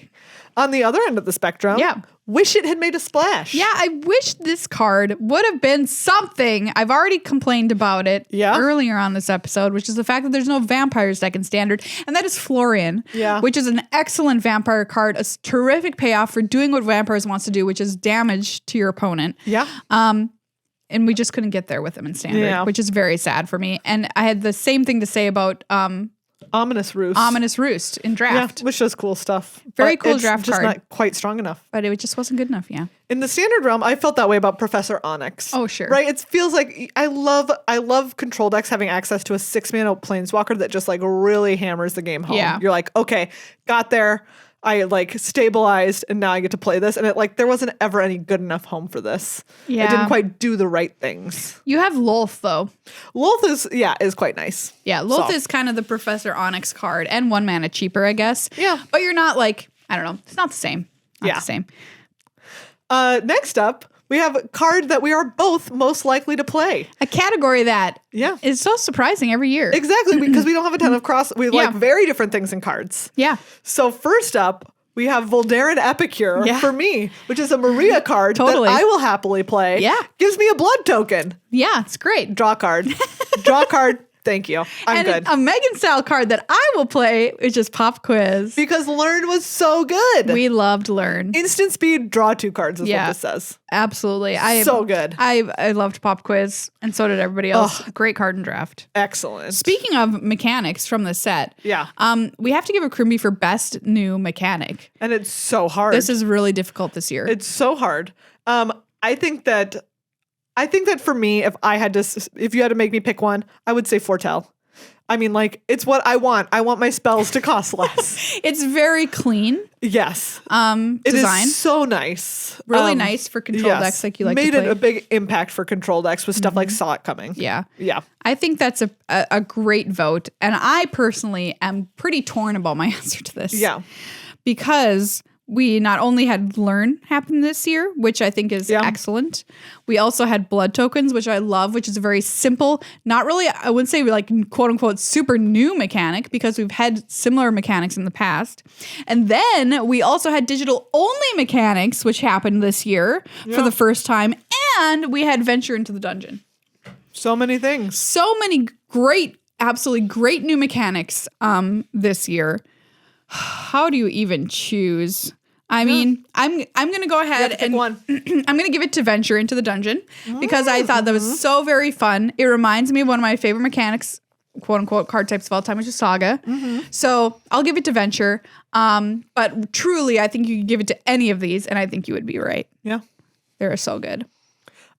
On the other end of the spectrum, Yeah. Wish It Had Made a Splash. Yeah, I wish this card would have been something. I've already complained about it earlier on this episode, which is the fact that there's no vampires deck in standard, and that is Florian, which is an excellent vampire card, a terrific payoff for doing what vampires wants to do, which is damage to your opponent. Yeah. And we just couldn't get there with him in standard, which is very sad for me. And I had the same thing to say about Ominous Roost. Ominous Roost in draft. Yeah, which does cool stuff. Very But cool it's draft just card. not quite strong enough. But it just wasn't good enough, yeah. In the standard realm, I felt that way about Professor Onyx. Oh, sure. Right? It feels like I love control decks having access to a 6-mana planeswalker that just like really hammers the game home. Yeah. You're like, okay, got there. I like stabilized and now I get to play this. And it like there wasn't ever any good enough home for this. Yeah. It didn't quite do the right things. You have Lolth, though. Lolth is quite nice. Yeah, Lolth is kind of the Professor Onyx card and 1 mana cheaper, I guess. Yeah. But you're not like, I don't know. It's not the same. Not the same. Next up, we have a card that we are both most likely to play. A category that is so surprising every year. Exactly, because we don't have a ton of we like very different things in cards. Yeah. So first up, we have Voldaren Epicure for me, which is a Maria card that I will happily play. Yeah. Gives me a blood token. Yeah, it's great. Draw card. Draw card. Thank you. I'm good. A Meghan style card that I will play, which is Pop Quiz. Because Learn was so good. We loved Learn. Instant speed, draw 2 cards is what this says. Absolutely. So good. I loved Pop Quiz, and so did everybody else. Great card in draft. Excellent. Speaking of mechanics from the set, we have to give a Chrimby for best new mechanic. And it's so hard. This is really difficult this year. It's so hard. I think that for me, if you had to make me pick one, I would say Foretell. I mean, like, it's what I want. I want my spells to cost less. It's very clean. Yes. Design. It is so nice. Really nice for control decks like you like to play. Made it a big impact for control decks with stuff like Saw It Coming. Yeah. Yeah. I think that's a great vote. And I personally am pretty torn about my answer to this. Yeah. Because we not only had Learn happen this year, which I think is excellent. We also had Blood Tokens, which I love, which is a very simple, not really, I wouldn't say like quote unquote super new mechanic because we've had similar mechanics in the past. And then we also had digital only mechanics, which happened this year for the first time. And we had Venture into the Dungeon. So many things. So many great, absolutely great new mechanics this year. How do you even choose? I mean, I'm going to go ahead and one. I'm going to give it to Venture into the Dungeon because I thought that was so very fun. It reminds me of one of my favorite mechanics, quote unquote, card types of all time, which is Saga. So I'll give it to Venture. But truly, I think you could give it to any of these, and I think you would be right. Yeah. They're so good.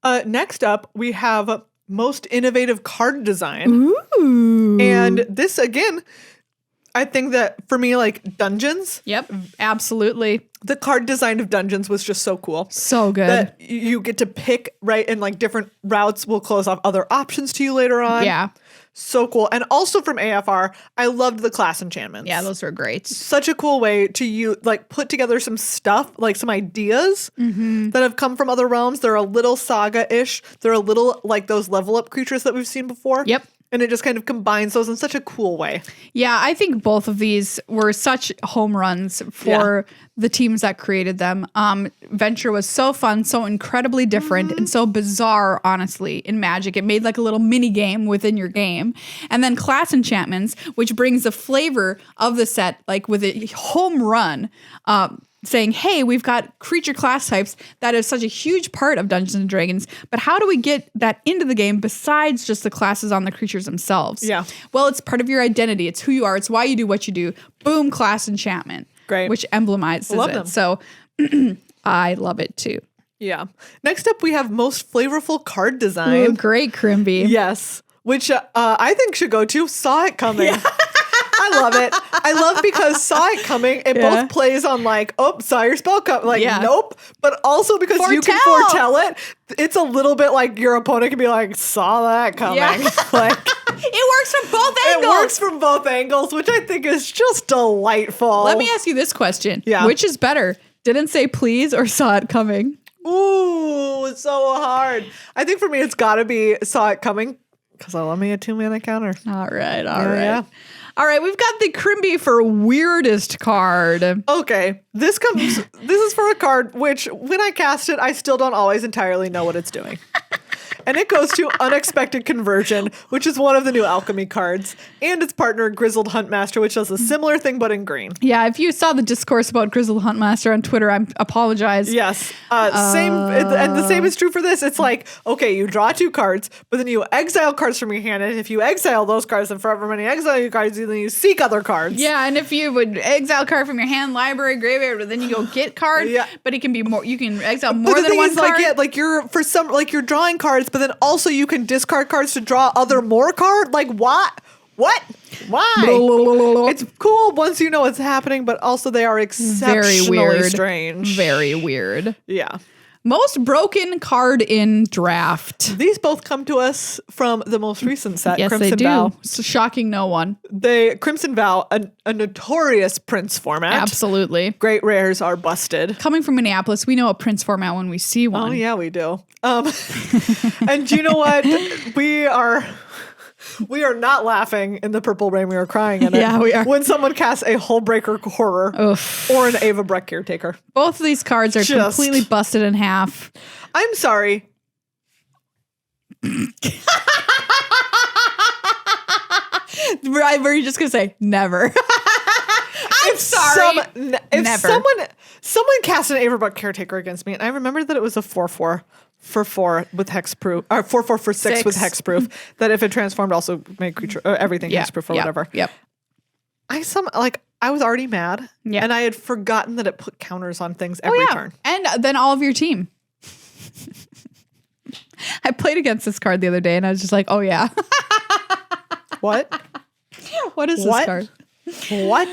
Next up, we have Most Innovative Card Design. Ooh. And this, again, I think that for me, like Dungeons. Yep, absolutely. The card design of Dungeons was just so cool. So good. That you get to pick, right? And like different routes will close off other options to you later on. Yeah. So cool. And also from AFR, I loved the class enchantments. Yeah, those were great. Such a cool way to like put together some stuff, like some ideas that have come from other realms. They're a little Saga-ish. They're a little like those level up creatures that we've seen before. Yep. And it just kind of combines those in such a cool way. Yeah, I think both of these were such home runs for the teams that created them. Venture was so fun, so incredibly different, and so bizarre, honestly, in Magic. It made like a little mini game within your game. And then Class Enchantments, which brings the flavor of the set, like with a home run, saying, hey, we've got creature class types that is such a huge part of Dungeons and Dragons, but how do we get that into the game besides just the classes on the creatures themselves? Yeah. Well, it's part of your identity. It's who you are. It's why you do what you do. Boom, class enchantment. Great. Which emblemizes love it. them. So I love it too. Yeah. Next up, we have most flavorful card design. Ooh, great, Chrimby. Yes. Which I think should go to Saw It Coming. I love it. I love because Saw It Coming, it both plays on like, oh, saw your spell come. Like, nope. But also because you can foretell it, it's a little bit like your opponent can be like, saw that coming. Yeah. Like, it works from both angles. It works from both angles, which I think is just delightful. Let me ask you this question. Yeah. Which is better? Didn't say please or saw it coming? Ooh, it's so hard. I think for me, it's got to be Saw It Coming because I love me a 2-mana counter. All right. Yeah. All right, we've got the Chrimby for weirdest card. Okay, this is for a card which, when I cast it, I still don't always entirely know what it's doing. And it goes to Unexpected Conversion, which is one of the new alchemy cards, and its partner, Grizzled Huntmaster, which does a similar thing but in green. Yeah, if you saw the discourse about Grizzled Huntmaster on Twitter, I apologize. Yes, same, and the same is true for this. It's like, okay, you draw 2 cards, but then you exile cards from your hand, and if you exile those cards, then forever many exile your cards, then you seek other cards. Yeah, and if you would exile card from your hand, library, graveyard, then you go get card. Yeah. But it can be more. You can exile more than one card. You're drawing cards, but then also you can discard cards to draw other more card. Like what? What? Why? It's cool once you know what's happening, but also they are exceptionally strange. Very weird. Yeah. Most broken card in draft. These both come to us from the most recent set, Yes, Crimson they do. Vow. So shocking no one. Crimson Vow, a notorious Prince format. Absolutely. Great rares are busted. Coming from Minneapolis, we know a Prince format when we see one. Oh yeah, we do. And you know what? We are not laughing in the Purple Rain. We are crying in it. Yeah, we are. When someone casts a Hullbreaker Horror or an Ava Breck Caretaker. Both of these cards are completely busted in half. I'm sorry. Were you just going to say never? I'm sorry. If someone cast an Ava Breck Caretaker against me, and I remember that it was a 4/4 for 4 with hexproof, or 4/4 for 6 with hexproof, that if it transformed also made creature everything hexproof or whatever. Yep. I was already mad, and I had forgotten that it put counters on things every turn. And then all of your team. I played against this card the other day, and I was just like, oh yeah. What? What is this card? What?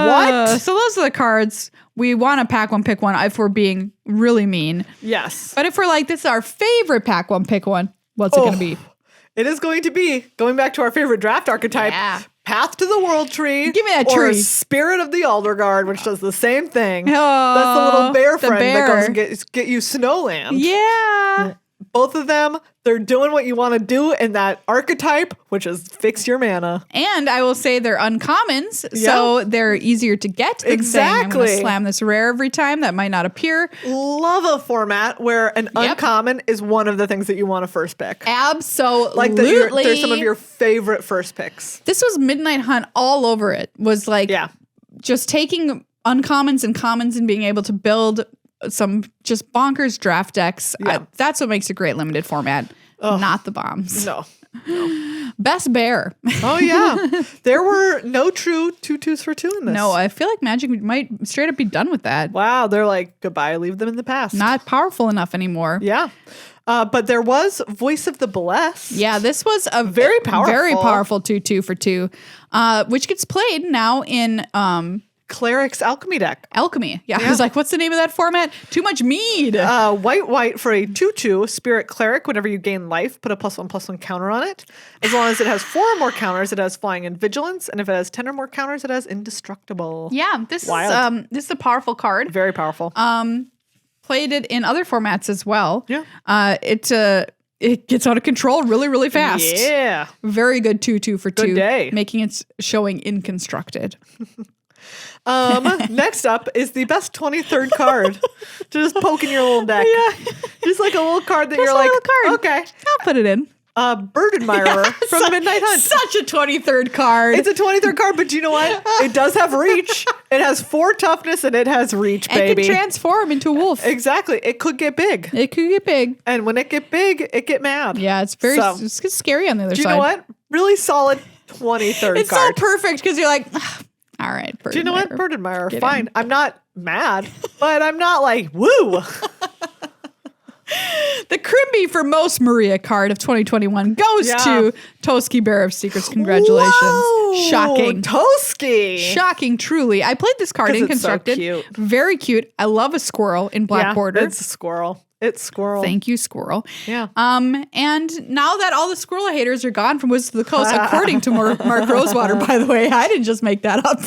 What? So those are the cards. We want to pack one, pick one if we're being really mean. Yes. But if we're like, this is our favorite pack one, pick one, what's it going to be? It is going to be, going back to our favorite draft archetype, Path to the World Tree. Give me that or tree. Spirit of the Alderguard, which does the same thing. That's the little bear friend that goes and get you Snowland. Yeah. Both of them, they're doing what you want to do in that archetype, which is fix your mana. And I will say they're uncommons, so they're easier to get than saying I'm going to slam this rare every time. That might not appear. Love a format where an uncommon is one of the things that you want to first pick. Absolutely. Like they're some of your favorite first picks. This was Midnight Hunt all over it. Was like just taking uncommons and commons and being able to build some just bonkers draft decks. That's what makes a great limited format, not the bombs. No. Best bear. Oh yeah, there were no true 2/2s for 2 in this. No, I feel like Magic might straight up be done with that. Wow, they're like goodbye, leave them in the past. Not powerful enough anymore. Yeah. But there was Voice of the Blessed. Yeah, this was a very powerful 2/2 for 2, which gets played now in Cleric's Alchemy deck. Alchemy. Yeah. I was like, what's the name of that format? Too much mead. White for a 2/2 Spirit Cleric. Whenever you gain life, put a +1/+1 counter on it. As long as it has 4 or more counters, it has Flying and Vigilance. And if it has 10 or more counters, it has Indestructible. Yeah. This is a powerful card. Very powerful. Played it in other formats as well. Yeah. It it gets out of control really, really fast. Yeah. Very good 2/2 for 2. Good day. Making its showing inconstructed. Next up is the best 23rd card. Just poking your little deck. Yeah. Just like a little card that Just you're a like, little card. okay. I'll put it in. Bird Admirer from Midnight Hunt. Such a 23rd card. It's a 23rd card, but you know what? It does have reach. It has 4 toughness and it has reach, baby. It can transform into a wolf. Exactly. It could get big. It could get big. And when it get big, it get mad. Yeah, it's very it's scary on the other side. Do you know what? Really solid 23rd it's card. so perfect because you're like, all right, Bird Do you know Admirer. what? Bird Admirer, Get fine. in. I'm not mad, but I'm not like, woo. The Chrimby for most Maria card of 2021 goes to Toski, Bearer of Secrets. Congratulations. Whoa, Shocking. Toski. Shocking, truly. I played this card in Constructed. It's so cute. Very cute. I love a squirrel in black border. It's a squirrel. It's squirrel. Thank you, squirrel. Yeah. And now that all the squirrel haters are gone from Wizards of the Coast, according to Mark Rosewater, by the way, I didn't just make that up.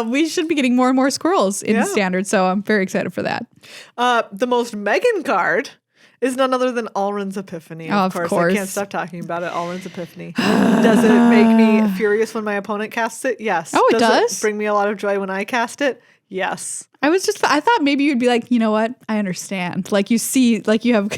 We should be getting more and more squirrels in Standard, so I'm very excited for that. The most Meghan card is none other than Alrund's Epiphany. Of course. I can't stop talking about it. Alrund's Epiphany. Does it make me furious when my opponent casts it? Yes. Oh, it does? It bring me a lot of joy when I cast it? Yes. I thought maybe you'd be like, you know what? I understand. Like you see, like you have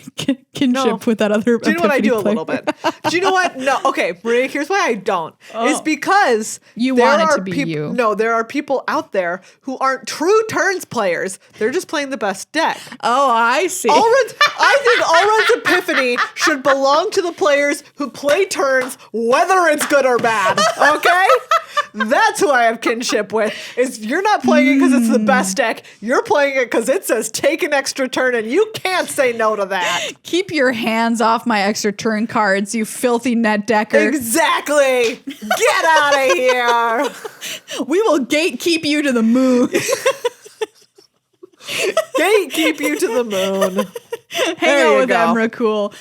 kinship with that other. Do you know what I do player. a little bit? Do you know what? No. Okay, Maria, here's why I don't. It's because you want it to be you. No, there are people out there who aren't true turns players. They're just playing the best deck. Oh, I see. I think Alrund's Epiphany should belong to the players who play turns, whether it's good or bad. Okay? That's who I have kinship with. Is you're not playing it because it's the best deck. You're playing it because it says take an extra turn, and you can't say no to that. Keep your hands off my extra turn cards, you filthy net decker. Exactly. Get out of here. We will gatekeep you to the moon. Gatekeep you to the moon. Hang out with Emrakul.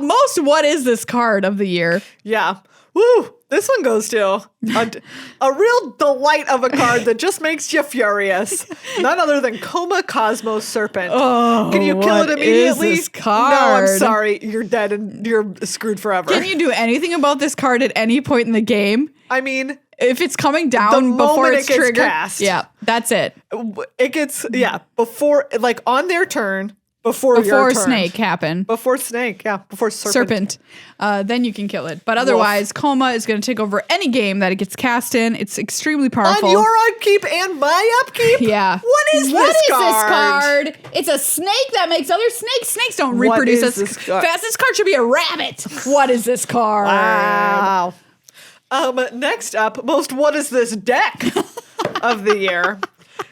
Most what is this card of the year? Yeah. Woo. This one goes to a real delight of a card that just makes you furious. None other than Coma Cosmos Serpent. Oh, can you kill it immediately? Is this card? No, I'm sorry. You're dead and you're screwed forever. Can you do anything about this card at any point in the game? I mean, if it's coming down before it's triggered, cast, yeah, that's it. It gets before, like on their turn. Before snake happen. Before snake, before serpent. Then you can kill it. But otherwise, Coma is going to take over any game that it gets cast in. It's extremely powerful. On your upkeep and my upkeep? Yeah. What is this card? It's a snake that makes other snakes. Snakes don't reproduce as fast. This card should be a rabbit. What is this card? Wow. Next up, most what is this deck of the year?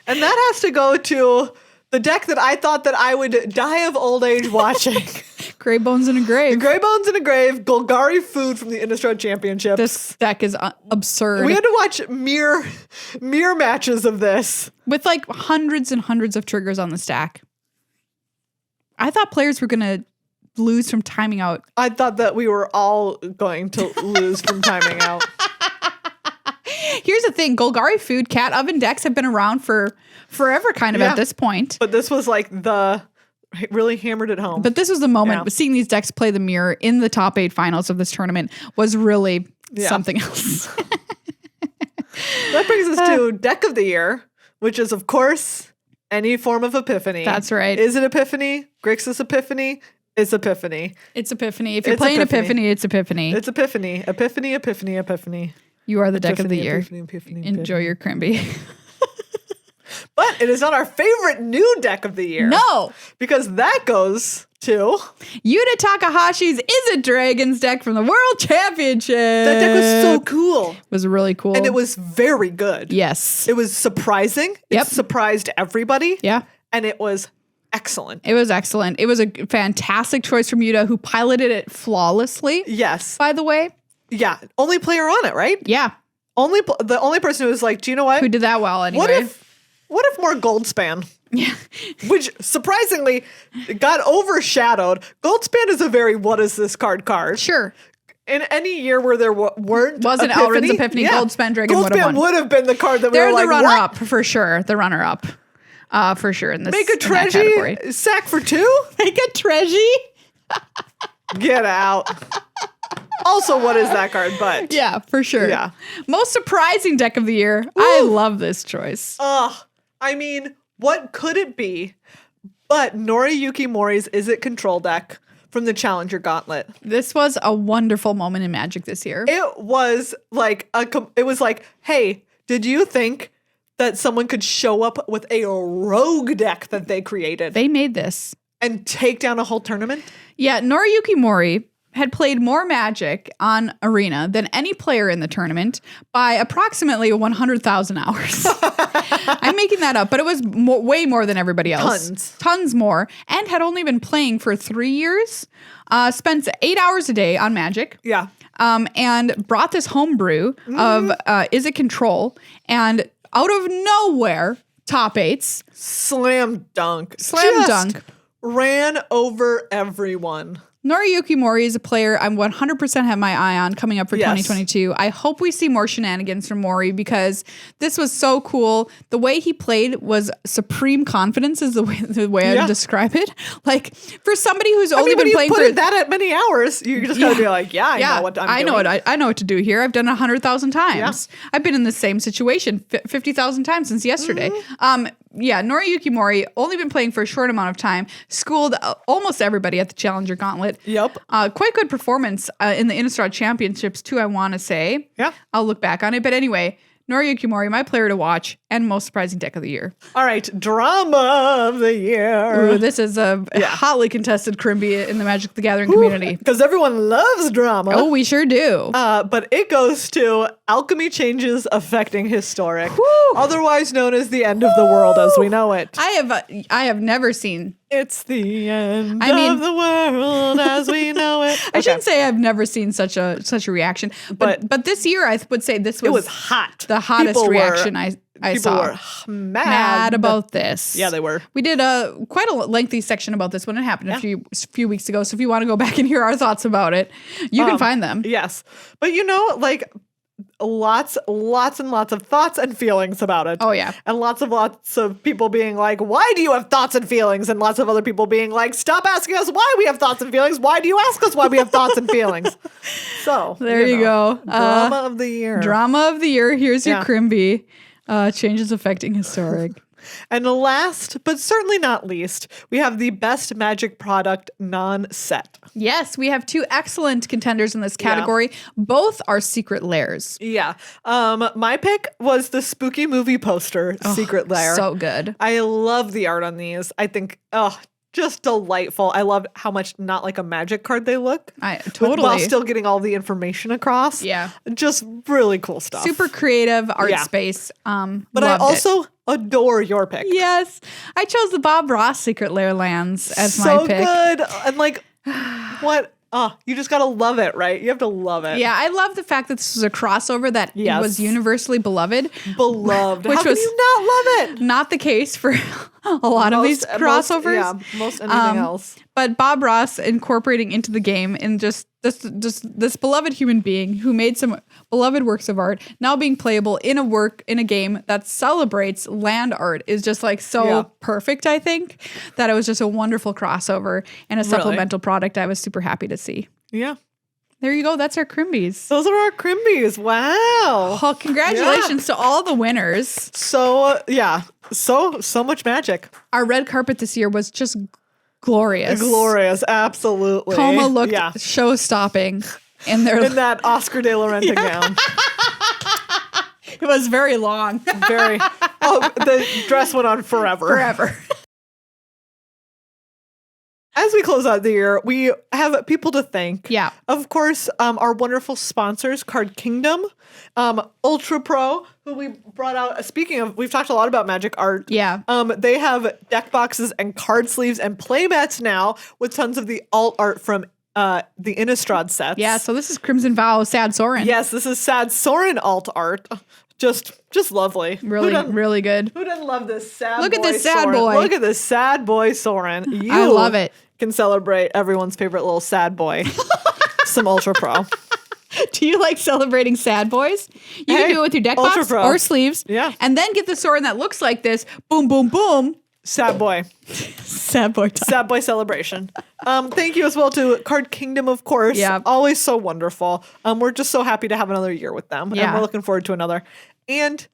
And that has to go to the deck that I thought that I would die of old age watching. Gray Bones in a Grave. Gray Bones in a Grave, Golgari Food from the Innistrad Championships. This deck is absurd. We had to watch mirror matches of this. With like hundreds and hundreds of triggers on the stack. I thought players were going to lose from timing out. I thought that we were all going to lose from timing out. Here's the thing. Golgari Food, Cat Oven decks have been around for forever kind of at this point. But this was like really hammered it home. But this was the moment. Yeah. Seeing these decks play the mirror in the top 8 finals of this tournament was really something else. That brings us to deck of the year, which is, of course, any form of Epiphany. That's right. Is it Epiphany? Grixis Epiphany? It's Epiphany. It's Epiphany. If you're playing Epiphany, it's Epiphany. It's Epiphany. Epiphany, Epiphany, Epiphany. You are the deck of the year. Epiphany. Enjoy your Chrimby. But it is not our favorite new deck of the year. No. Because that goes to Yuta Takahashi's Is It Dragons deck from the World Championship. That deck was so cool. It was really cool. And it was very good. Yes. It was surprising. It surprised everybody. Yeah. And it was excellent. It was excellent. It was a fantastic choice from Yuta, who piloted it flawlessly. Yes. By the way. Yeah. Only player on it, right? Yeah. The only person who was like, do you know what? Who did that well anyway. What if more Goldspan? Yeah. Which surprisingly got overshadowed. Goldspan is a very what is this card? Sure. In any year where there wasn't Alrund's Epiphany, Goldspan Dragon would have been the card that they're we were the like, runner-up for sure. The runner-up for sure in this Make a Tregy sack for 2? Make a Tregy? Get out. Also, what is that card? But Yeah, for sure. Yeah. Most surprising deck of the year. I love this choice. I mean, what could it be but Noriyuki Mori's Is It Control deck from the Challenger Gauntlet? This was a wonderful moment in Magic this year. It was like, hey, did you think that someone could show up with a rogue deck that they created They made this. and take down a whole tournament? Yeah, Noriyuki Mori had played more Magic on Arena than any player in the tournament by approximately 100,000 hours. I'm making that up, but it was way more than everybody else. Tons more. And had only been playing for 3 years. Spent 8 hours a day on Magic. Yeah. And brought this homebrew of Is It Control? And out of nowhere, top eights. Slam dunk. Ran over everyone. Noriyuki Mori is a player I 100% have my eye on coming up for Yes. 2022. I hope we see more shenanigans from Mori because this was so cool. The way he played was supreme confidence is the way I would describe it. Like for somebody who's only been playing for that at many hours, you just gotta be like, I know what I'm doing. I know what to do here. I've done it 100,000 times. Yeah. I've been in the same situation 50,000 times since yesterday. Noriyuki Mori, only been playing for a short amount of time, schooled almost everybody at the Challenger Gauntlet. Yep. Quite good performance in the Innistrad Championships too, I want to say. Yeah. I'll look back on it. But anyway, Noriyuki Mori, my player to watch and most surprising deck of the year. All right, drama of the year. Ooh, this is a hotly contested Chrimby in the Magic the Gathering community. Because everyone loves drama. Oh, we sure do. But it goes to Alchemy Changes Affecting Historic, otherwise known as the end of the world as we know it. I have never seen. It's the end of the world as we know it. I shouldn't say I've never seen such a reaction, but this year I would say this was hot. The hottest reaction I saw. People were mad about this. Yeah, they were. We did quite a lengthy section about this when it happened a few weeks ago. So if you want to go back and hear our thoughts about it, you can find them. Yes, but lots and lots of thoughts and feelings about it. Oh yeah. And lots of people being like, why do you have thoughts and feelings? And lots of other people being like, stop asking us why we have thoughts and feelings. Why do you ask us why we have thoughts and feelings? So there you go. Drama of the year. Drama of the year. Here's your Chrimby. Changes affecting historic. And last, but certainly not least, we have the best Magic product non-set. Yes, we have two excellent contenders in this category. Yeah. Both are Secret Lairs. Yeah. My pick was the Spooky Movie poster, Secret Lair. So good. I love the art on these. I think, just delightful. I love how much not like a Magic card they look. Totally. While still getting all the information across. Yeah. Just really cool stuff. Super creative art space. But I also adore your pick. Yes. I chose the Bob Ross Secret Lair lands as my pick. So good. And what? You just gotta love it, right? You have to love it. Yeah, I love the fact that this was a crossover that was universally beloved. Beloved. Which How can you not love it? Not the case for a lot of these crossovers. Most anything else. But Bob Ross incorporating into the game and just this beloved human being who made some beloved works of art now being playable in a game that celebrates land art is just like so perfect, I think, that it was just a wonderful crossover and a supplemental product I was super happy to see. Yeah. There you go. That's our Chrimbys. Those are our Chrimbys. Wow. Well, congratulations to all the winners. So much magic. Our red carpet this year was just glorious. Glorious, absolutely. Coma looked show-stopping in that Oscar de la Renta gown. It was very long. The dress went on forever. As we close out the year, we have people to thank. Yeah. Of course, our wonderful sponsors, Card Kingdom, Ultra Pro, who we brought out. Speaking of, we've talked a lot about Magic art. Yeah. They have deck boxes and card sleeves and playmats now with tons of the alt art from the Innistrad sets. Yeah, so this is Crimson Vow, Sad Sorin. Yes, this is Sad Sorin alt art. Just lovely. Really good. Who doesn't love this sad boy? Look at this sad Sorin? boy. Look at this sad boy Sorin. I love it. Can celebrate everyone's favorite little sad boy. Some Ultra Pro. Do you like celebrating sad boys? You can do it with your deck box or sleeves. Yeah. And then get the Sorin that looks like this. Boom, boom, boom. Sad boy. Sad boy time. Sad boy celebration. Thank you as well to Card Kingdom, of course. Yeah. Always so wonderful. We're just so happy to have another year with them. Yeah. And we're looking forward to another. And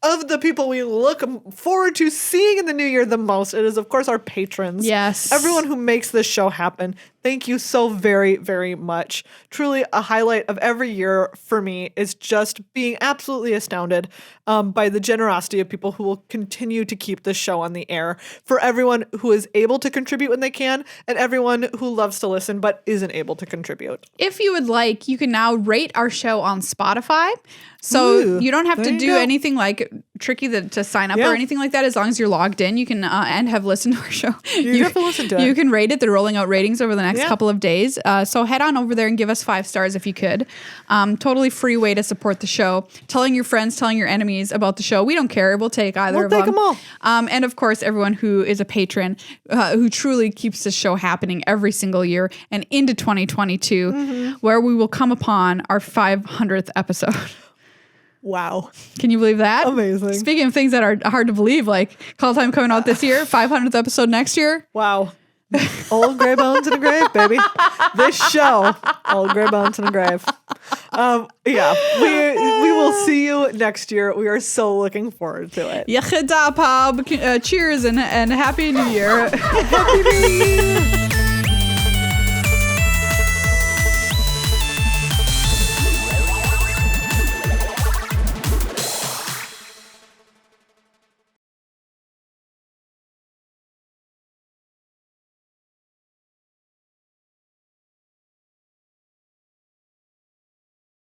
of the people we look forward to seeing in the new year the most, it is, of course, our patrons. Yes. Everyone who makes this show happen. Thank you so very, very much. Truly a highlight of every year for me is just being absolutely astounded by the generosity of people who will continue to keep this show on the air. For everyone who is able to contribute when they can, and everyone who loves to listen but isn't able to contribute. If you would like, you can now rate our show on Spotify. So Ooh, you don't have to there you do go. anything like tricky to sign up Yeah. or anything like that. As long as you're logged in, you can and have listened to our show. You have to listen to it. You can rate it. They're rolling out ratings over the next Yeah. couple of days. So head on over there and give us 5 stars if you could. Totally free way to support the show. Telling your friends, telling your enemies about the show. We don't care. We'll take either We'll of take them. them all. And of course, everyone who is a patron, who truly keeps this show happening every single year and into 2022, where we will come upon our 500th episode. Wow. Can you believe that? Amazing. Speaking of things that are hard to believe, like Call Time coming out this year, 500th episode next year. Wow. Old gray bones in a grave, baby. This show, old gray bones in a grave. Yeah, we will see you next year. We are so looking forward to it. Cheers and Happy New Year. Happy New Year.